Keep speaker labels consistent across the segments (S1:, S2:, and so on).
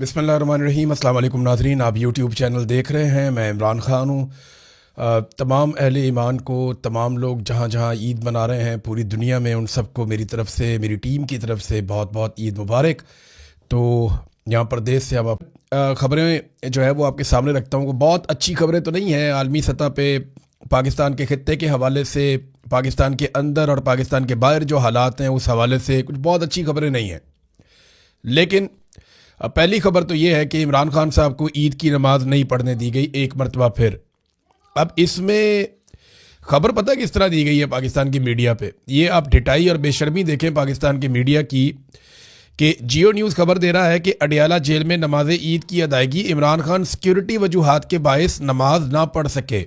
S1: बिस्मिल्लाहिर्रहमानिर्रहीम। अस्सलाम वालेकुम नाज़रीन, आप यूट्यूब चैनल देख रहे हैं। मैं इमरान ख़ान हूँ। तमाम अहले ईमान को, तमाम लोग जहाँ जहाँ ईद मना रहे हैं पूरी दुनिया में, उन सबको मेरी तरफ़ से, मेरी टीम की तरफ़ से बहुत बहुत ईद मुबारक। तो यहाँ प्रदेश से अब ख़बरें जो है वो आपके सामने रखता हूँ। बहुत अच्छी खबरें तो नहीं हैं आलमी सतह पे। पाकिस्तान के ख़ित्ते के हवाले से, पाकिस्तान के अंदर और पाकिस्तान के बाहर जो हालात हैं उस हवाले से कुछ बहुत अच्छी खबरें नहीं हैं। लेकिन पहली खबर तो ये है कि इमरान खान साहब को ईद की नमाज नहीं पढ़ने दी गई एक मरतबा फिर। अब इसमें खबर पता किस तरह दी गई है पाकिस्तान की मीडिया पे, ये आप ढिठाई और बेशर्मी देखें पाकिस्तान की मीडिया की, कि जियो न्यूज़ खबर दे रहा है कि अडियाला जेल में नमाज ईद की अदायगी, इमरान खान सिक्योरिटी वजूहात के बायस नमाज ना पढ़ सके।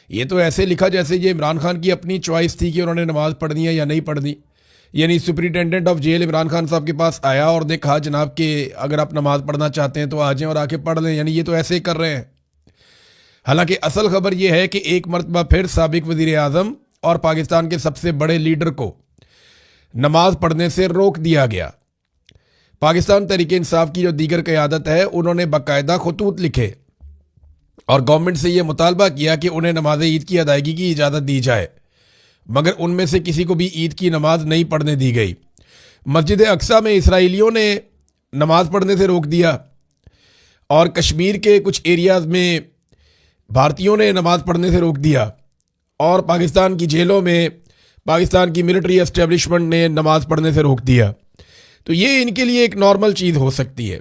S1: ये तो ऐसे लिखा जैसे ये इमरान खान की अपनी चॉइस थी कि उन्होंने नमाज पढ़नी है या नहीं पढ़नी। यानी superintendent of jail Imran Khan साहब के पास आया और ने कहा जनाब कि अगर आप नमाज पढ़ना चाहते हैं तो आ जाएं और आके पढ़ लें। यानी ये तो ऐसे ही कर रहे हैं। हालांकि असल खबर ये है कि एक मरतबा फिर साबिक वज़ीर आज़म और पाकिस्तान के सबसे बड़े लीडर को नमाज पढ़ने से रोक दिया गया। पाकिस्तान तहरीक इंसाफ की जो दीगर क़यादत है, उन्होंने बाकायदा खतूत लिखे और गवर्नमेंट से ये मुतालबा किया कि उन्हें नमाज ईद की अदायगी की इजाज़त दी जाए, मगर उनमें से किसी को भी ईद की नमाज नहीं पढ़ने दी गई। मस्जिद अक्सा में इसराइलियों ने नमाज पढ़ने से रोक दिया और कश्मीर के कुछ एरियाज़ में भारतीयों ने नमाज पढ़ने से रोक दिया और पाकिस्तान की जेलों में पाकिस्तान की मिलिट्री एस्टेब्लिशमेंट ने नमाज पढ़ने से रोक दिया। तो ये इनके लिए एक नॉर्मल चीज़ हो सकती है।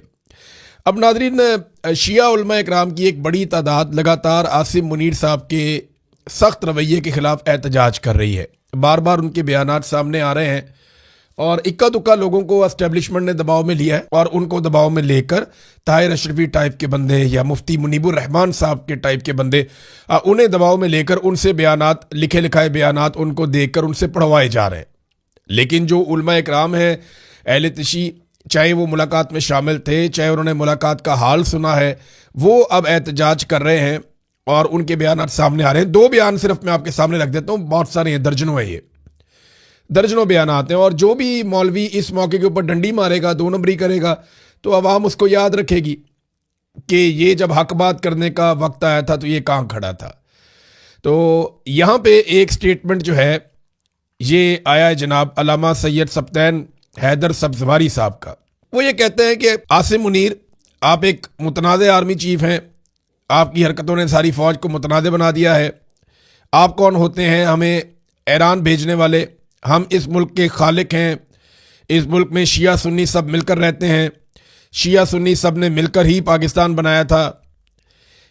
S1: अब नाज़रीन, शिया उलमा इकराम की एक बड़ी तादाद लगातार आसिम मुनीर साहब के सख्त रवैये के ख़िलाफ़ एहतजाज कर रही है। बार बार उनके बयानात सामने आ रहे हैं और इक्का दुक्का लोगों को एस्टेब्लिशमेंट ने दबाव में लिया है और उनको दबाव में लेकर ताहिर अशरफी टाइप के बंदे या मुफ्ती मुनीबुर रहमान साहब के टाइप के बंदे, उन्हें दबाव में लेकर उनसे बयानात, लिखे लिखाए बयानात उनको देकर उनसे पढ़वाए जा रहे हैं। लेकिन जो उलमा इकराम है, अहले तशी, चाहे वो मुलाकात में शामिल थे, चाहे उन्होंने मुलाकात का हाल सुना है, वो अब एहतजाज कर रहे हैं और उनके बयान सामने आ रहे हैं। दो बयान सिर्फ मैं आपके सामने रख देता हूँ, बहुत सारे हैं, दर्जनों है, ये दर्जनों बयान आते हैं। और जो भी मौलवी इस मौके के ऊपर डंडी मारेगा, दो नंबरी करेगा, तो अवाम उसको याद रखेगी कि ये जब हक बात करने का वक्त आया था तो ये कहाँ खड़ा था। तो यहाँ पे एक स्टेटमेंट जो है ये आया है जनाब अल्लामा सैयद सब्तैन हैदर सब्ज़वारी साहब का। वो ये कहते हैं कि आसिम मुनीर, आप एक मुतनाज़ आर्मी चीफ हैं, आपकी हरकतों ने सारी फ़ौज को मुतनाज़ बना दिया है। आप कौन होते हैं हमें ईरान भेजने वाले? हम इस मुल्क के खालिक हैं। इस मुल्क में शिया सुन्नी सब मिलकर रहते हैं। शिया सुन्नी सब ने मिलकर ही पाकिस्तान बनाया था।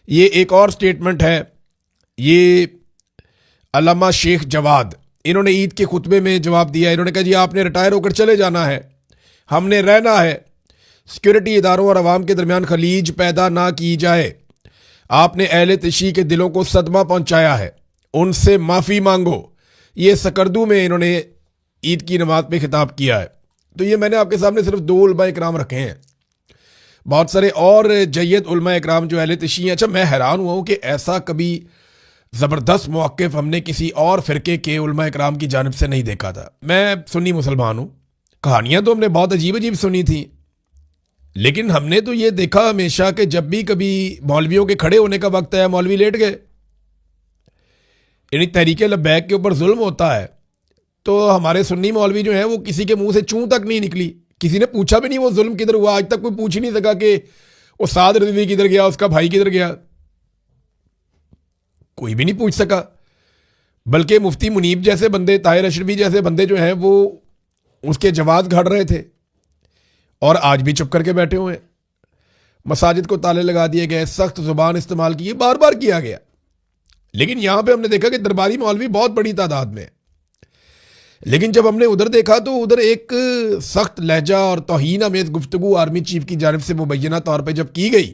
S1: ये एक और स्टेटमेंट है, ये अल्लामा शेख जवाद, इन्होंने ईद के खुतबे में जवाब दिया। इन्होंने कहा जी आपने रिटायर होकर चले जाना है, हमने रहना है। सिक्योरिटी इदारों और अवाम के दरमियान खलीज पैदा ना की जाए। आपने अहले तशी के दिलों को सदमा पहुंचाया है, उनसे माफ़ी मांगो। ये सकरदू में इन्होंने ईद की नमाज पे खिताब किया है। तो ये मैंने आपके सामने सिर्फ दो उलमा इकराम रखे हैं, बहुत सारे और जय्यद उलमा इकराम जो अहले तशी हैं। अच्छा, मैं हैरान हुआ हूँ कि ऐसा कभी ज़बरदस्त मौक़िफ़ हमने किसी और फ़िरके के उलमा इकराम की जानिब से नहीं देखा था। मैं सुन्नी मुसलमान हूँ, कहानियाँ तो हमने बहुत अजीब अजीब सुनी थी, लेकिन हमने तो ये देखा हमेशा कि जब भी कभी मौलवियों के खड़े होने का वक्त आया, मौलवी लेट गए। यानी तहरीक लब्बैक के ऊपर जुल्म होता है तो हमारे सुन्नी मौलवी जो हैं वो किसी के मुंह से चूं तक नहीं निकली, किसी ने पूछा भी नहीं वो जुल्म किधर हुआ। आज तक कोई पूछ ही नहीं सका कि वो साद रिजवी किधर गया, उसका भाई किधर गया, कोई भी नहीं पूछ सका। बल्कि मुफ्ती मुनीब जैसे बंदे, ताहिर अशरफी जैसे बंदे जो हैं वो उसके जवाब घड़ रहे थे और आज भी चुप करके बैठे हुए हैं। मसाजिद को ताले लगा दिए गए, सख्त जुबान इस्तेमाल की, बार बार किया गया। लेकिन यहां पे हमने देखा कि दरबारी मौलवी बहुत बड़ी तादाद में। लेकिन जब हमने उधर देखा तो उधर एक सख्त लहजा और तौहीन आमेज गुफ्तगू आर्मी चीफ की जानिब से मुबैना तौर पर जब की गई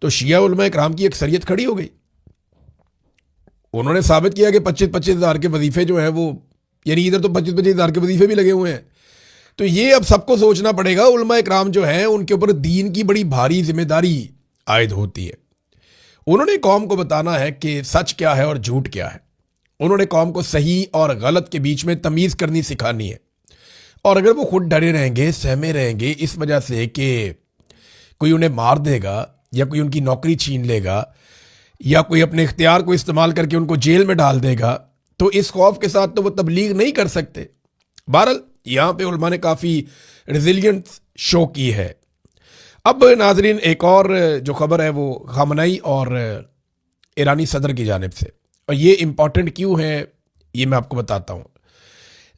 S1: तो शिया उलमा इकराम की अक्सरियत खड़ी हो गई। उन्होंने साबित किया कि 25-25 हज़ार के वजीफे जो हैं वो, यानी इधर तो 25-25 हज़ार के वजीफे भी लगे हुए हैं। तो ये अब सबको सोचना पड़ेगा, उलमा इकराम जो हैं उनके ऊपर दीन की बड़ी भारी जिम्मेदारी आयद होती है। उन्होंने कौम को बताना है कि सच क्या है और झूठ क्या है। उन्होंने कौम को सही और गलत के बीच में तमीज़ करनी सिखानी है। और अगर वो खुद डरे रहेंगे, सहमे रहेंगे इस वजह से कि कोई उन्हें मार देगा या कोई उनकी नौकरी छीन लेगा या कोई अपने इख्तियार को इस्तेमाल करके उनको जेल में डाल देगा, तो इस खौफ के साथ तो वो तबलीग नहीं कर सकते। बहरहाल यहाँ पे उलमा ने काफ़ी रेजिलियंस शो की है। अब नाजरीन, एक और जो खबर है वो खामनेई और ईरानी सदर की जानिब से, और ये इम्पॉर्टेंट क्यों है ये मैं आपको बताता हूँ।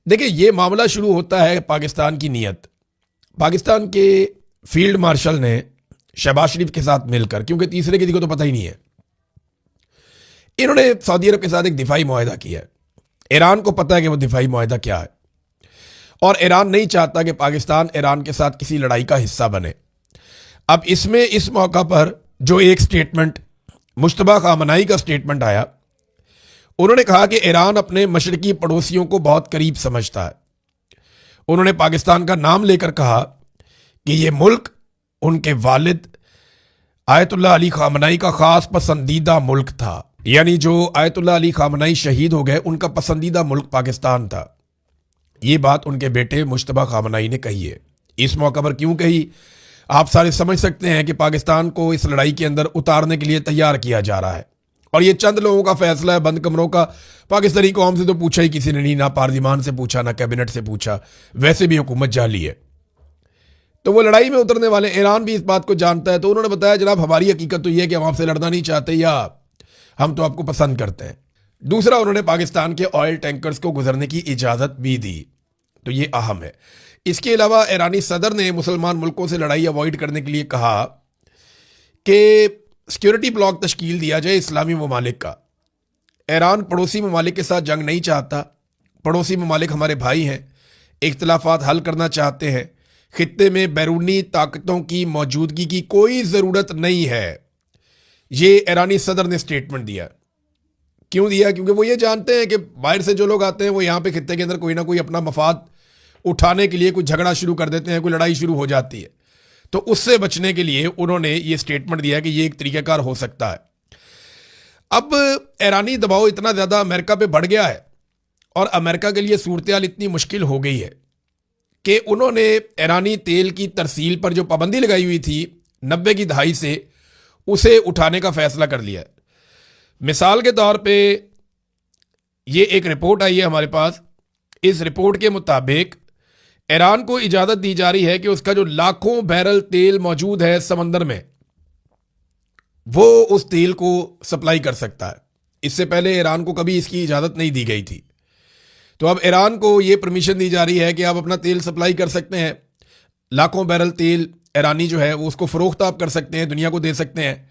S1: देखिए, ये मामला शुरू होता है पाकिस्तान की नीयत। पाकिस्तान के फील्ड मार्शल ने शहबाज शरीफ के साथ मिलकर, क्योंकि तीसरे किसी को तो पता ही नहीं है, इन्होंने सऊदी अरब के साथ एक दिफाई मुआहदा किया है। ईरान को पता है कि वो दिफाई मुआहदा क्या है, और ईरान नहीं चाहता कि पाकिस्तान ईरान के साथ किसी लड़ाई का हिस्सा बने। अब इसमें इस मौका पर जो एक स्टेटमेंट मुश्तबा खामनेई का स्टेटमेंट आया, उन्होंने कहा कि ईरान अपने मशरकी पड़ोसियों को बहुत करीब समझता है। उन्होंने पाकिस्तान का नाम लेकर कहा कि यह मुल्क उनके वालिद आयतुल्लाह अली खामनेई का खास पसंदीदा मुल्क था। यानी जो आयतुल्लाह अली खामनेई शहीद हो गए, उनका पसंदीदा मुल्क पाकिस्तान था। ये बात उनके बेटे मुश्तबा खामनेई ने कही है। इस मौका पर क्यों कही, आप सारे समझ सकते हैं कि पाकिस्तान को इस लड़ाई के अंदर उतारने के लिए तैयार किया जा रहा है, और ये चंद लोगों का फैसला है, बंद कमरों का। पाकिस्तानी कौम से तो पूछा ही किसी ने नहीं, ना पार्लिमान से पूछा, ना कैबिनेट से पूछा। वैसे भी हुकूमत जाली है, तो वो लड़ाई में उतरने वाले। ईरान भी इस बात को जानता है, तो उन्होंने बताया जनाब हमारी हकीकत तो ये है कि हम आपसे लड़ना नहीं चाहते, या हम तो आपको पसंद करते हैं। दूसरा, उन्होंने पाकिस्तान के ऑयल टैंकर्स को गुजरने की इजाज़त भी दी, तो ये अहम है। इसके अलावा ईरानी सदर ने मुसलमान मुल्कों से लड़ाई अवॉइड करने के लिए कहा कि सिक्योरिटी ब्लॉक तश्कील दिया जाए इस्लामी ममालिक का। ईरान पड़ोसी ममालिक के साथ जंग नहीं चाहता। पड़ोसी ममालिक हमारे भाई हैं, इख्तिलाफात हल करना चाहते हैं। खित्ते में बैरूनी ताकतों की मौजूदगी की कोई ज़रूरत नहीं है। ये ईरानी सदर ने स्टेटमेंट दिया। क्यों दिया? क्योंकि वो ये जानते हैं कि बाहर से जो लोग आते हैं वो यहाँ पे खित्ते के अंदर कोई ना कोई अपना मफाद उठाने के लिए कोई झगड़ा शुरू कर देते हैं, कोई लड़ाई शुरू हो जाती है। तो उससे बचने के लिए उन्होंने ये स्टेटमेंट दिया कि ये एक तरीक़ाकार हो सकता है। अब ईरानी दबाव इतना ज़्यादा अमेरिका पे बढ़ गया है, और अमेरिका के लिए सूरत हाल इतनी मुश्किल हो गई है कि उन्होंने ईरानी तेल की तरसील पर जो पाबंदी लगाई हुई थी 90 की दहाई से, उसे उठाने का फैसला कर लिया है। मिसाल के तौर पे ये एक रिपोर्ट आई है हमारे पास। इस रिपोर्ट के मुताबिक ईरान को इजाज़त दी जा रही है कि उसका जो लाखों बैरल तेल मौजूद है समंदर में, वो उस तेल को सप्लाई कर सकता है। इससे पहले ईरान को कभी इसकी इजाज़त नहीं दी गई थी। तो अब ईरान को ये परमिशन दी जा रही है कि आप अपना तेल सप्लाई कर सकते हैं। लाखों बैरल तेल ईरानी जो है वो उसको फ़रोख्त आप कर सकते हैं, दुनिया को दे सकते हैं,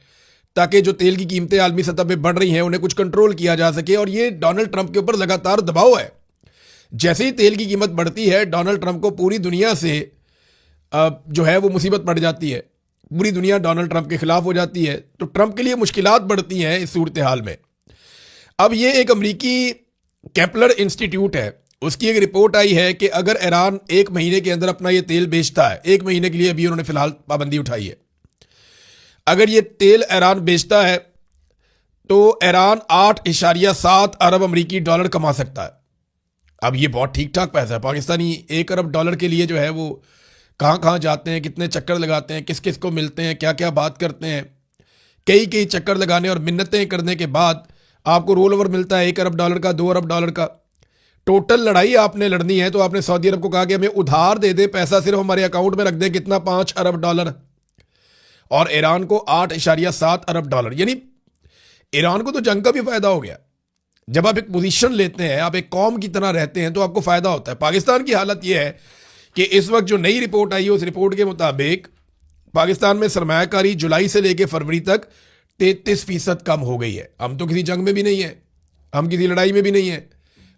S1: ताकि जो तेल की कीमतें आलमी सतह पे बढ़ रही हैं उन्हें कुछ कंट्रोल किया जा सके। और ये डोनाल्ड ट्रंप के ऊपर लगातार दबाव है। जैसे ही तेल की कीमत बढ़ती है, डोनाल्ड ट्रंप को पूरी दुनिया से जो है वो मुसीबत पड़ जाती है। पूरी दुनिया डोनाल्ड ट्रंप के खिलाफ हो जाती है, तो ट्रंप के लिए मुश्किलात बढ़ती हैं इस सूरत हाल में। अब ये एक अमरीकी केपलर इंस्टीट्यूट है, उसकी एक रिपोर्ट आई है कि अगर ईरान 1 महीने के अंदर अपना ये तेल बेचता है, 1 महीने के लिए अभी उन्होंने फिलहाल पाबंदी उठाई है, अगर ये तेल ईरान बेचता है तो ईरान 8.7 अरब अमरीकी डॉलर कमा सकता है। अब ये बहुत ठीक ठाक पैसा है। पाकिस्तानी 1 अरब डॉलर के लिए जो है वो कहाँ कहाँ जाते हैं, कितने चक्कर लगाते हैं, किस किस को मिलते हैं, क्या क्या बात करते हैं। कई चक्कर लगाने और मिन्नतें करने के बाद आपको रोल ओवर मिलता है 1 अरब डॉलर का, 2 अरब डॉलर का। टोटल लड़ाई आपने लड़नी है तो आपने सऊदी अरब को कहा कि हमें उधार दे दे, पैसा सिर्फ हमारे अकाउंट में रख दे, कितना 5 अरब डॉलर, और ईरान को 8.7 अरब डॉलर। यानी ईरान को तो जंग का भी फायदा हो गया। जब आप एक पोजीशन लेते हैं, आप एक कौम की तरह रहते हैं, तो आपको फायदा होता है। पाकिस्तान की हालत यह है कि इस वक्त जो नई रिपोर्ट आई है, उस रिपोर्ट के मुताबिक पाकिस्तान में सरमायाकारी जुलाई से लेकर फरवरी तक 33% कम हो गई है। हम तो किसी जंग में भी नहीं है, हम किसी लड़ाई में भी नहीं है,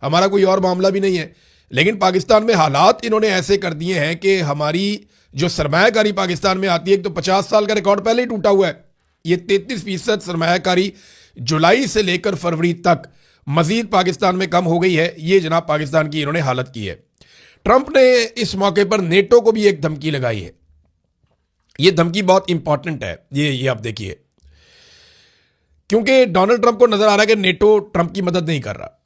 S1: हमारा कोई और मामला भी नहीं है, लेकिन पाकिस्तान में हालात इन्होंने ऐसे कर दिए हैं कि हमारी जो सरमायाकारी पाकिस्तान में आती है, एक तो 50 साल का रिकॉर्ड पहले ही टूटा हुआ है, ये 33% सरमायाकारी जुलाई से लेकर फरवरी तक मजीद पाकिस्तान में कम हो गई है। ये जनाब पाकिस्तान की इन्होंने हालत की है। ट्रंप ने इस मौके पर नेटो को भी एक धमकी लगाई है। ये धमकी बहुत इंपॉर्टेंट है, ये आप देखिए, क्योंकि डोनाल्ड ट्रंप को नजर आ रहा है कि नेटो ट्रंप की मदद नहीं कर रहा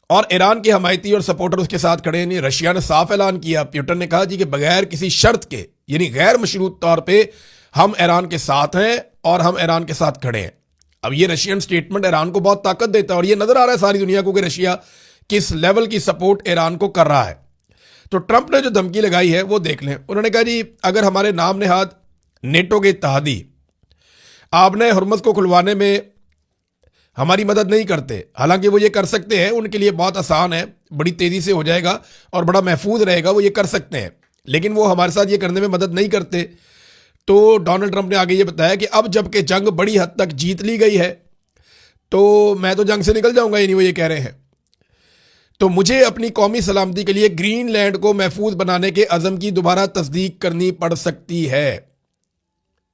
S1: और ईरान के हमायती और सपोर्टर उसके साथ खड़े नहीं। रशिया ने साफ ऐलान किया, पुतिन ने कहा जी कि बगैर किसी शर्त के, यानी गैर मशरूत तौर पे हम ईरान के साथ हैं और हम ईरान के साथ खड़े हैं। अब ये रशियन स्टेटमेंट ईरान को बहुत ताकत देता है और ये नजर आ रहा है सारी दुनिया को कि रशिया किस लेवल की सपोर्ट ईरान को कर रहा है। तो ट्रंप ने जो धमकी लगाई है वो देख लें। उन्होंने कहा जी अगर हमारे नाम नेहाद नेटो के इत्तेहादी आपने हुर्मुज़ को खुलवाने में हमारी मदद नहीं करते, हालांकि वो ये कर सकते हैं, उनके लिए बहुत आसान है, बड़ी तेजी से हो जाएगा और बड़ा महफूज रहेगा, वो ये कर सकते हैं, लेकिन वो हमारे साथ ये करने में मदद नहीं करते। तो डोनाल्ड ट्रंप ने आगे ये बताया कि अब जबकि जंग बड़ी हद तक जीत ली गई है तो मैं तो जंग से निकल जाऊंगा, ये नहीं वो ये कह रहे हैं। तो मुझे अपनी कौमी सलामती के लिए ग्रीनलैंड को महफूज बनाने के अज़म की दोबारा तस्दीक करनी पड़ सकती है,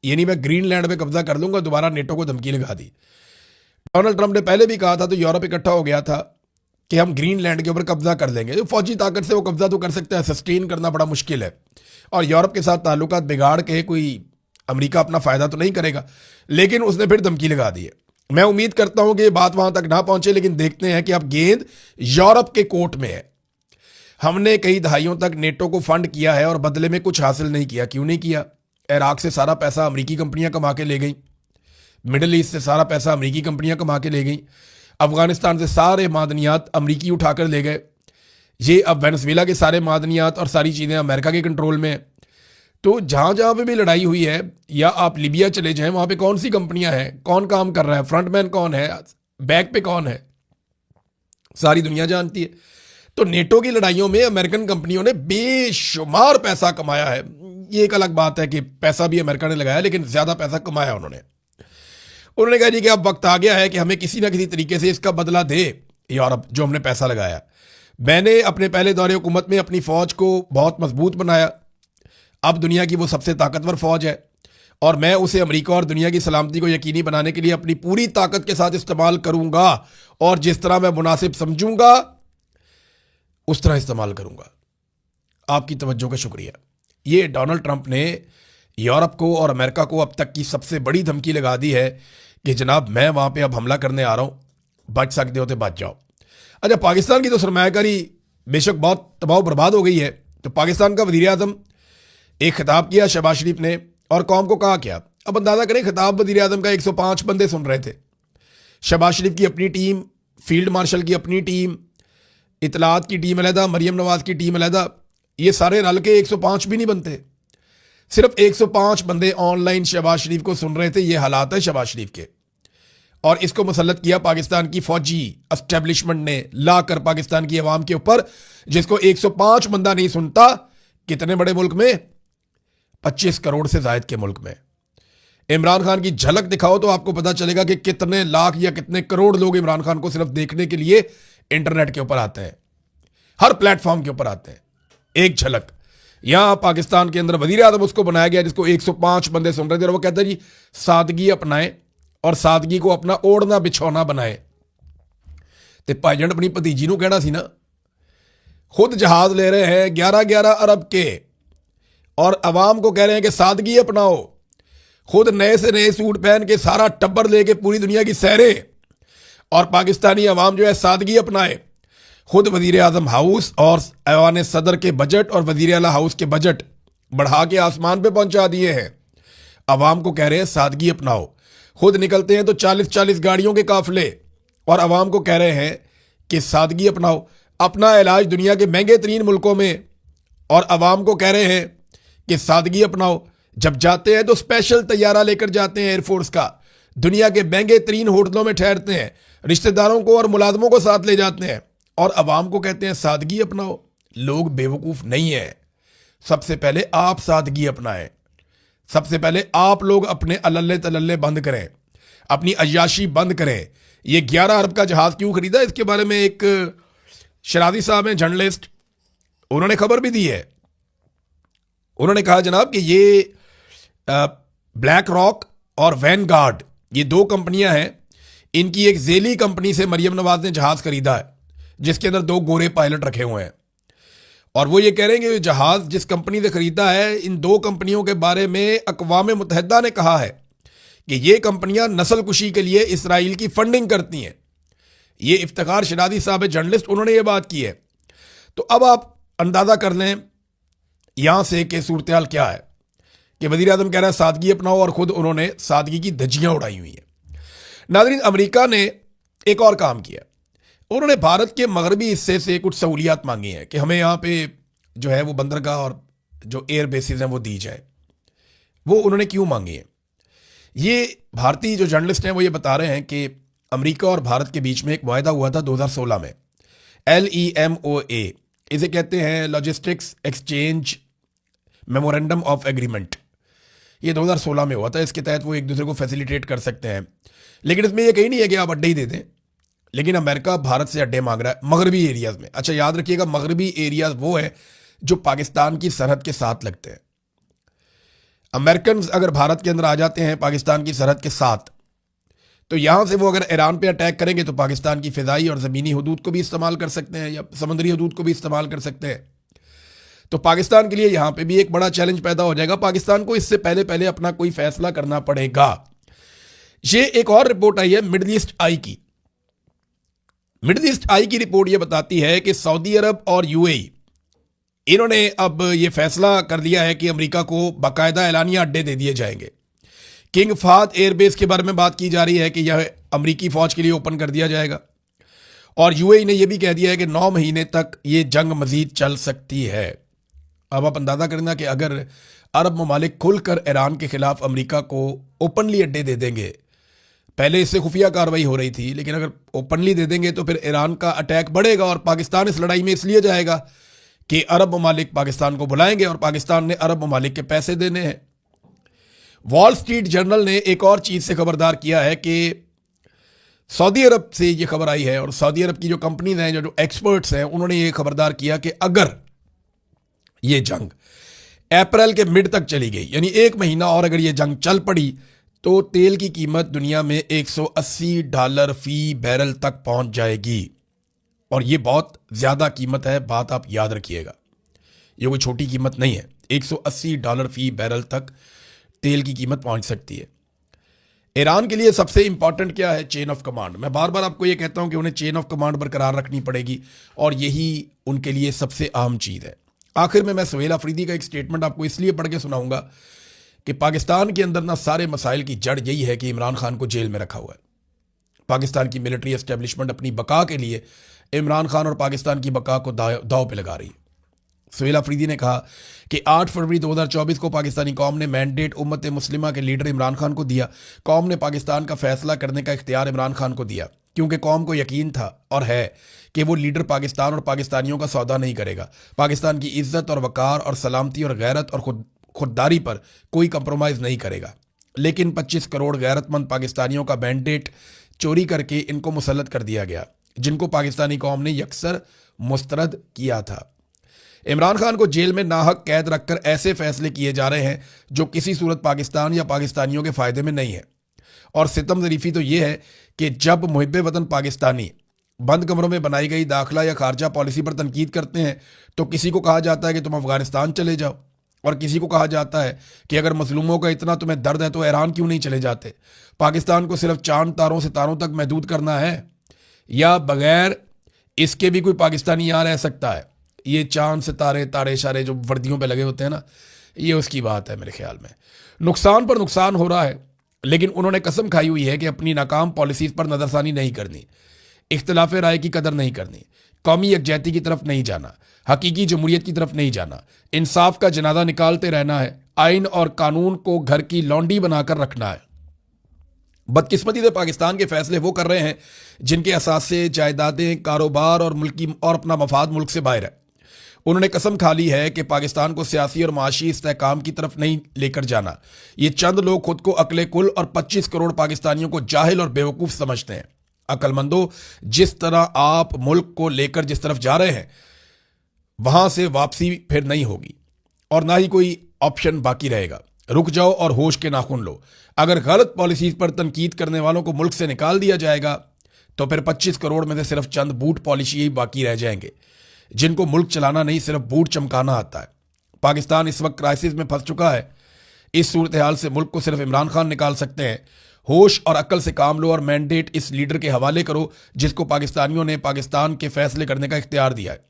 S1: यानी मैं ग्रीनलैंड पे कब्जा कर लूंगा। दोबारा नेटो को धमकी लगा दी। डोनाल्ड ट्रंप ने पहले भी कहा था, तो यूरोप इकट्ठा हो गया था कि हम ग्रीनलैंड के ऊपर कब्जा कर लेंगे। जो फौजी ताकत से वो कब्जा तो कर सकता है, सस्टेन करना बड़ा मुश्किल है और यूरोप के साथ ताल्लुकात बिगाड़ के कोई अमेरिका अपना फायदा तो नहीं करेगा, लेकिन उसने फिर धमकी लगा दी है। मैं उम्मीद करता हूं कि ये बात वहां तक ना पहुंचे, लेकिन देखते हैं कि अब गेंद यूरोप के कोर्ट में है। हमने कई दहाइयों तक नेटो को फंड किया है और बदले में कुछ हासिल नहीं किया। क्यों नहीं किया? इराक से सारा पैसा अमेरिकी कंपनियां कमा के ले गई, मिडल ईस्ट से सारा पैसा अमेरिकी कंपनियां कमा के ले गई, अफगानिस्तान से सारे मादनियात अमेरिकी उठाकर ले गए, ये अब वेनेजुएला के सारे मादनियात और सारी चीज़ें अमेरिका के कंट्रोल में है। तो जहाँ जहाँ पे भी लड़ाई हुई है, या आप लीबिया चले जाएं, वहाँ पे कौन सी कंपनियां हैं, कौन काम कर रहा है, फ्रंटमैन कौन है, बैक पे कौन है, सारी दुनिया जानती है। तो नेटो की लड़ाइयों में अमेरिकन कंपनियों ने बेशुमार पैसा कमाया है। ये एक अलग बात है कि पैसा भी अमेरिका ने लगाया, लेकिन ज़्यादा पैसा कमाया उन्होंने कहा जी कि अब वक्त आ गया है कि हमें किसी ना किसी तरीके से इसका बदला दे यूरोप, जो हमने पैसा लगाया। मैंने अपने पहले दौरे हुकूमत में अपनी फ़ौज को बहुत मजबूत बनाया, अब दुनिया की वो सबसे ताकतवर फ़ौज है और मैं उसे अमेरिका और दुनिया की सलामती को यकीनी बनाने के लिए अपनी पूरी ताकत के साथ इस्तेमाल करूंगा और जिस तरह मैं मुनासिब समझूंगा उस तरह इस्तेमाल करूंगा। आपकी तवज्जो का शुक्रिया। ये डोनाल्ड ट्रंप ने यूरोप को और अमेरिका को अब तक की सबसे बड़ी धमकी लगा दी है कि जनाब मैं वहाँ पे अब हमला करने आ रहा हूँ, बच सकते हो तो बच जाओ। अच्छा, पाकिस्तान की तो सरमायाकारी बेशक बहुत तबाह बर्बाद हो गई है। तो पाकिस्तान का वज़ीर आज़म एक खिताब किया शहबाज शरीफ ने और कौम को कहा क्या? अब अंदाज़ा करें, खिताब वज़ीर आज़म का 105 बंदे सुन रहे थे। शहबाज शरीफ की अपनी टीम, फील्ड मार्शल की अपनी टीम, इतलात की टीम अलहदा, मरियम नवाज़ की टीम अलहदा, ये सारे रल के 105 भी नहीं बनते। सिर्फ 105 बंदे ऑनलाइन शहबाज शरीफ को सुन रहे थे। ये हालात है शहबाज शरीफ के, और इसको मुसल्लत किया पाकिस्तान की फौजी एस्टेब्लिशमेंट ने लाकर पाकिस्तान की आवाम के ऊपर, जिसको 105 बंदा नहीं सुनता। कितने बड़े मुल्क में? 25 करोड़ से जायद के मुल्क में। इमरान खान की झलक दिखाओ तो आपको पता चलेगा कि कितने लाख या कितने करोड़ लोग इमरान खान को सिर्फ देखने के लिए इंटरनेट के ऊपर आते हैं, हर प्लेटफॉर्म के ऊपर आते हैं। एक झलक। यहां पाकिस्तान के अंदर वजीर आज़म उसको बनाया गया जिसको 105 बंदे सुन रहे थे, और वो कहता है जी सादगी अपनाएं और सादगी को अपना ओढ़ना बिछौना बनाए। तो भाईजान अपनी भतीजी को कहना सी ना, खुद जहाज ले रहे हैं 11-11 अरब के और अवाम को कह रहे हैं कि सादगी अपनाओ। खुद नए से नए सूट पहन के सारा टब्बर लेके पूरी दुनिया की सैरे, और पाकिस्तानी अवाम जो है सादगी अपनाए। खुद वजीर आज़म हाउस और ऐवान सदर के बजट और वजीर आला हाउस के बजट बढ़ा के आसमान पे पहुंचा दिए हैं। अवाम को कह रहे हैं सादगी अपनाओ। खुद निकलते हैं तो 40-40 गाड़ियों के काफिले और अवाम को कह रहे हैं कि सादगी अपनाओ। अपना इलाज दुनिया के महंगे तरीन मुल्कों में और अवाम को कह रहे हैं कि सादगी अपनाओ। जब जाते हैं तो स्पेशल तैयारा लेकर जाते हैं एयरफोर्स का, दुनिया के महंगे तरीन होटलों में ठहरते हैं, रिश्तेदारों को और मुलाजमों को साथ ले जाते हैं और अवाम को कहते हैं सादगी अपनाओ। लोग बेवकूफ़ नहीं है। सबसे पहले आप सादगी अपनाएं। सबसे पहले आप लोग अपने अल्ले तल्ले बंद करें, अपनी अय्याशी बंद करें। ये 11 अरब का जहाज़ क्यों खरीदा, इसके बारे में एक शरादी साहब हैं जर्नलिस्ट, उन्होंने खबर भी दी है। उन्होंने कहा जनाब कि ये ब्लैक रॉक और वैनगार्ड, ये 2 कंपनियां हैं, इनकी एक जेली कंपनी से मरियम नवाज ने जहाज़ खरीदा है जिसके अंदर 2 गोरे पायलट रखे हुए हैं। और वो ये कह रहे हैं कि जहाज़ जिस कंपनी से खरीदा है, इन 2 कंपनियों के बारे में अक़वाम मुत्तहिदा ने कहा है कि ये कंपनियां नस्ल कुशी के लिए इसराइल की फंडिंग करती हैं। ये इफ्तिखार शरादी साहब जर्नलिस्ट, उन्होंने ये बात की है। तो अब आप अंदाज़ा कर लें यहाँ से कि सूरत हाल क्या है। कि वज़ीर आज़म कह रहा है सादगी अपनाओ और ख़ुद उन्होंने सादगी की धज्जियाँ उड़ाई हुई हैं। नाज़रीन, अमेरिका ने एक और काम किया, उन्होंने भारत के मगरबी हिस्से से कुछ सहूलियात मांगी हैं कि हमें यहाँ पे जो है वो बंदरगाह और जो एयर बेसिस हैं वो दी जाए। वो उन्होंने क्यों मांगी है? ये भारतीय जो जर्नलिस्ट हैं वो ये बता रहे हैं कि अमेरिका और भारत के बीच में एक वायदा हुआ था 2016 में, LEMOA, इसे कहते हैं logistics exchange memorandum of agreement. ये 2016 में हुआ था। इसके तहत वो एक दूसरे को फैसिलिटेट कर सकते हैं, लेकिन इसमें ये कहीं नहीं है कि आप अड्डे ही दे दें। लेकिन अमेरिका भारत से अड्डे मांग रहा है मगरबी एरियाज में। अच्छा, याद रखिएगा, मगरबी एरियाज वो है जो पाकिस्तान की सरहद के साथ लगते हैं। अमेरिकन अगर भारत के अंदर आ जाते हैं पाकिस्तान की सरहद के साथ, तो यहां से वो अगर ईरान पे अटैक करेंगे तो पाकिस्तान की फिजाई और ज़मीनी हदूद को भी इस्तेमाल कर सकते हैं या समुद्री हदूद को भी इस्तेमाल कर सकते हैं। तो पाकिस्तान के लिए यहां पे भी एक बड़ा चैलेंज पैदा हो जाएगा। पाकिस्तान को इससे पहले पहले अपना कोई फैसला करना पड़ेगा। ये एक और रिपोर्ट आई है मिडल ईस्ट आई की। मिडल ईस्ट आई की रिपोर्ट ये बताती है कि सऊदी अरब और यूएई, इन्होंने अब ये फैसला कर लिया है कि अमेरिका को बाकायदा एलानिया अड्डे दे दिए जाएंगे। किंग फहद एयरबेस के बारे में बात की जा रही है कि यह अमेरिकी फौज के लिए ओपन कर दिया जाएगा। और यूएई ने यह भी कह दिया है कि 9 महीने तक ये जंग मजीद चल सकती है। अब आप अंदाजा करना कि अगर अरब ममालिक खुलकर ईरान के खिलाफ अमेरिका को ओपनली अड्डे दे देंगे, पहले इससे खुफिया कार्रवाई हो रही थी, लेकिन अगर ओपनली दे देंगे तो फिर ईरान का अटैक बढ़ेगा और पाकिस्तान इस लड़ाई में इसलिए जाएगा कि अरब ममालिक पाकिस्तान को बुलाएंगे और पाकिस्तान ने अरब ममालिक के पैसे देने हैं। वॉल स्ट्रीट जर्नल ने एक और चीज़ से खबरदार किया है कि सऊदी अरब से ये खबर आई है और सऊदी अरब की जो कंपनीज हैं, जो एक्सपर्ट्स हैं, उन्होंने ये खबरदार किया कि अगर ये जंग अप्रैल के मिड तक चली गई, यानी 1 महीना और अगर ये जंग चल पड़ी, तो तेल की कीमत दुनिया में $180 फी बैरल तक पहुंच जाएगी। और ये बहुत ज़्यादा कीमत है, बात आप याद रखिएगा, ये कोई छोटी कीमत नहीं है। $180 फी बैरल तक तेल की कीमत पहुंच सकती है। ईरान के लिए सबसे इंपॉर्टेंट क्या है? Chain of command. मैं बार बार आपको ये कहता हूं कि उन्हें चेन ऑफ कमांड बरकरार रखनी पड़ेगी और यही उनके लिए सबसे अहम चीज़ है। आखिर में मैं सुहेल अफरीदी का एक स्टेटमेंट आपको इसलिए पढ़ के सुनाऊंगा कि पाकिस्तान के अंदर ना सारे मसाइल की जड़ यही है कि इमरान खान को जेल में रखा हुआ है। पाकिस्तान की मिलिट्री एस्टेब्लिशमेंट अपनी बका के लिए इमरान खान और पाकिस्तान की बका को दाव पे लगा रही है। सुहेल अफरीदी ने कहा कि 8 फरवरी 2024 को पाकिस्तानी कौम ने मैंडेट उम्मत मुस्लिमा के लीडर इमरान खान को दिया। कौम ने पाकिस्तान का फैसला करने का इख्तियार इमरान खान को दिया, क्योंकि कौम को यकीन था और है कि वो लीडर पाकिस्तान और पाकिस्तानियों का सौदा नहीं करेगा। पाकिस्तान की इज्जत और वकार और सलामती और गैरत और खुददारी पर कोई कंप्रोमाइज़ नहीं करेगा। लेकिन 25 करोड़ गैरतमंद पाकिस्तानियों का मैंडेट चोरी करके इनको मुसल्लत कर दिया गया, जिनको पाकिस्तानी कौम ने यकसर मुस्तरद किया था। इमरान खान को जेल में नाहक कैद रखकर ऐसे फैसले किए जा रहे हैं जो किसी सूरत पाकिस्तान या पाकिस्तानियों के फ़ायदे में नहीं है। और सितम ज़रीफ़ी तो ये है कि जब मुहिब्बे वतन पाकिस्तानी बंद कमरों में बनाई गई दाखिला या खारजा पॉलिसी पर तनकीद करते हैं तो किसी को कहा जाता है कि तुम अफ़गानिस्तान चले जाओ, और किसी को कहा जाता है कि अगर मजलूमों का इतना तुम्हें दर्द है तो ईरान क्यों नहीं चले जाते। पाकिस्तान को सिर्फ चांद तारों सितारों तक महदूद करना है या बगैर इसके भी कोई पाकिस्तानी यहाँ रह सकता है? ये चांद सितारे तारे इशारे जो वर्दियों पे लगे होते हैं ना, ये उसकी बात है। मेरे ख्याल में नुकसान पर नुकसान हो रहा है, लेकिन उन्होंने कसम खाई हुई है कि अपनी नाकाम पॉलिसीज़ पर नज़रसानी नहीं करनी, इख्तिलाफ राय की कदर नहीं करनी, कौमी यकजहती की तरफ नहीं जाना, हकीकी जमहूरियत की तरफ नहीं जाना, इंसाफ का जनाजा निकालते रहना है, आइन और कानून को घर की लौंडी बनाकर रखना है। बदकिस्मती से पाकिस्तान के फैसले वो कर रहे हैं जिनके असासे, जायदादें, कारोबार और मुल्की और अपना मफाद मुल्क से बाहर है। उन्होंने कसम खा ली है कि पाकिस्तान को सियासी और माशी इस्तेहकाम की तरफ नहीं लेकर जाना। ये चंद लोग खुद को अकले कुल और 25 करोड़ पाकिस्तानियों को जाहिल और बेवकूफ़ समझते हैं। अकलमंदो, जिस तरह आप मुल्क को लेकर जिस तरफ जा रहे हैं वहां से वापसी फिर नहीं होगी और ना ही कोई ऑप्शन बाकी रहेगा। रुक जाओ और होश के नाखून लो। अगर गलत पॉलिसीज पर तनकीद करने वालों को मुल्क से निकाल दिया जाएगा तो फिर 25 करोड़ में से सिर्फ चंद बूट पॉलिसी ही बाकी रह जाएंगे, जिनको मुल्क चलाना नहीं सिर्फ बूट चमकाना आता है। पाकिस्तान इस वक्त क्राइसिस में फंस चुका है। इस सूरत हाल से मुल्क को सिर्फ इमरान खान निकाल सकते हैं। होश और अक्ल से काम लो और मैंडेट इस लीडर के हवाले करो जिसको पाकिस्तानियों ने पाकिस्तान के फैसले करने का इख्तियार दिया है।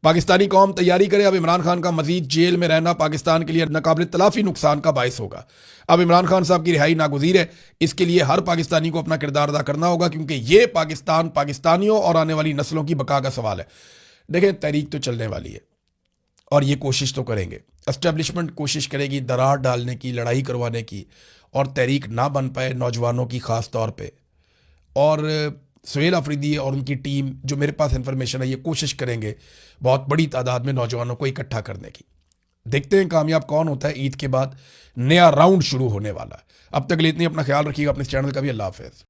S1: पाकिस्तानी कौम तैयारी करे, अब इमरान खान का मजीद जेल में रहना पाकिस्तान के लिए नाकाबिल तलाफी नुकसान का बायस होगा। अब इमरान खान साहब की रिहाई नागुज़ीर है, इसके लिए हर पाकिस्तानी को अपना किरदार अदा करना होगा, क्योंकि ये पाकिस्तान, पाकिस्तानियों और आने वाली नस्लों की बका का सवाल है। देखें, तहरीक तो चलने वाली है और ये कोशिश तो करेंगे, एस्टेब्लिशमेंट कोशिश करेगी दरार डालने की, लड़ाई करवाने की, और तहरीक ना बन पाए नौजवानों की ख़ास तौर पे। और सुहेल अफरीदी और उनकी टीम, जो मेरे पास इंफॉर्मेशन है, ये कोशिश करेंगे बहुत बड़ी तादाद में नौजवानों को इकट्ठा करने की। देखते हैं कामयाब कौन होता है। ईद के बाद नया राउंड शुरू होने वाला है। अब तक के लिए इतनी, अपना ख्याल रखिएगा, अपने चैनल का भी। अल्लाह हाफ़िज़।